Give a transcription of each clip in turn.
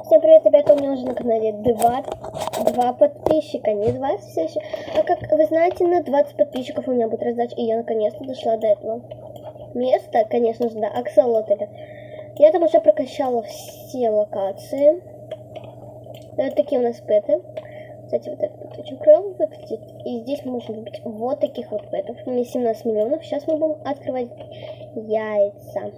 Всем привет, ребята, у меня уже на канале два подписчика, не 20 все еще. А как вы знаете, на 20 подписчиков у меня будет раздача, и я наконец-то дошла до этого места, конечно же, да, Аксолотль. Я там уже прокачала все локации. Вот такие у нас пэты. Кстати, вот этот очень клёво выглядит. И здесь мы можем выбить вот таких вот пэтов. У меня 17 миллионов. Сейчас мы будем открывать яйца.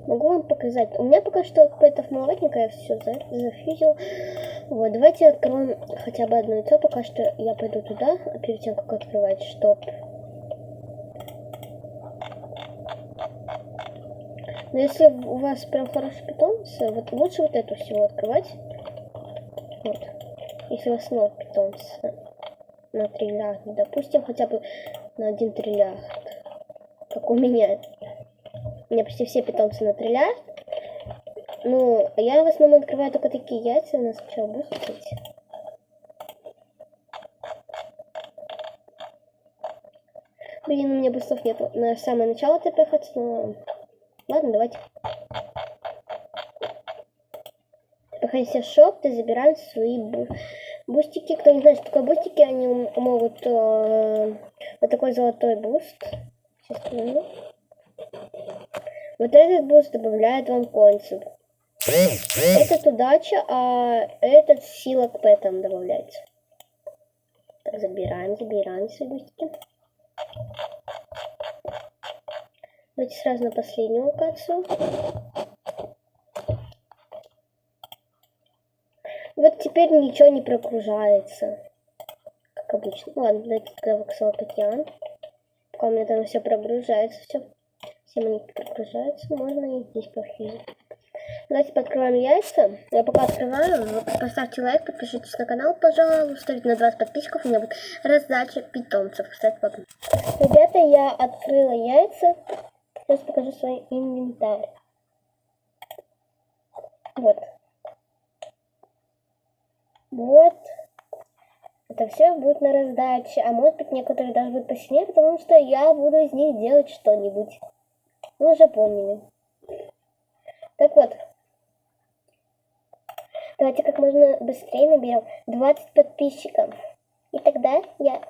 Могу вам показать. У меня пока что пэтов маловатенько, я все зафьюзил. Вот, давайте откроем хотя бы одно яйцо. Пока что я пойду туда, перед тем, как открывать, чтоб... Но если у вас прям хорошие питомцы, вот лучше вот эту всего открывать. Вот. Если у вас много питомца на триллиард, допустим, хотя бы на 1 триллиард, как у меня. У меня почти все питомцы на триллиард. Ну, я в основном открываю только такие яйца, надо сначала бустить. Блин, у меня бустов нету. На самое начало ТПХ, но... Ладно, давайте. Проходите в шоп, ты забираем свои бустики. Кто не знает, что такое бустики, они могут вот такой золотой буст. Сейчас покажу. Вот этот буст добавляет вам концев. Этот удача, а этот сила к пэтам добавляется. Так, забираем свои бустики. Давайте сразу на последнюю локацию. Вот теперь ничего не прогружается. Как обычно. Ладно, давайте тогда в Аксолотль. Пока у меня там все прогружается, все. Все монетки прогружаются, можно и здесь пофизить. Давайте подкрываем яйца. Я пока открываю. Вот, поставьте лайк, подпишитесь на канал, пожалуйста. Ставьте на 20 подписчиков, у меня будет раздача питомцев. Кстати, потом. Ребята, я открыла яйца. Сейчас покажу свой инвентарь. Вот. Вот. Это все будет на раздаче. А может быть, некоторые даже будут посильнее, потому что я буду из них делать что-нибудь. Вы уже помнили. Так вот. Давайте как можно быстрее наберем 20 подписчиков. И тогда я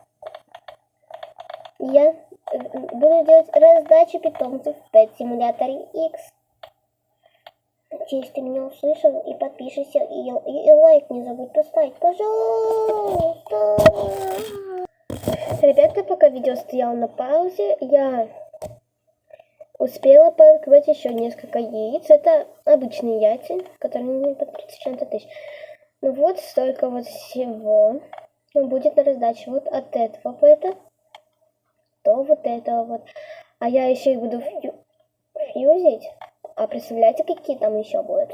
буду делать раздачу питомцев в Pet Simulator X. Надеюсь, ты меня услышал, и подпишись, и лайк не забудь поставить, пожалуйста. Ребята, пока видео стояло на паузе, я успела пооткрыть еще несколько яиц. Это обычные яйца, которые не под 30 чем-то тысяч. Ну вот столько вот всего будет на раздаче. Вот от этого пэта до вот этого вот. А я еще и буду фьюзить. А представляете, какие там еще будут?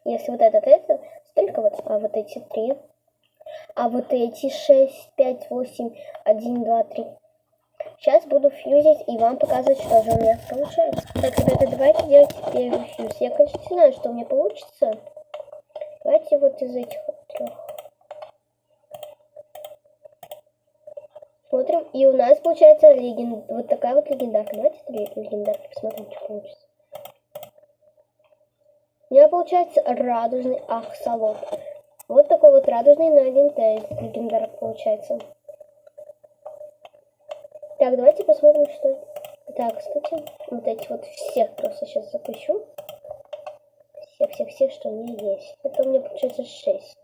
Если вот это, столько вот, а вот эти 3. А вот эти 6, 5, 8, 1, 2, 3. Сейчас буду фьюзить и вам показывать, что же у меня получается. Так, ребята, давайте делать первый фьюз. Я, конечно, не знаю, что у меня получится. Давайте вот из этих вот 3. Смотрим. И у нас получается вот такая вот легендарка. Давайте легендарки посмотрим, что получится. У меня получается радужный Аксолотль. Вот такой вот радужный на 1 легендарк получается. Так, давайте посмотрим, что это. Так, кстати, вот эти вот всех просто сейчас запущу. Всех, что у меня есть. Это у меня получается 6.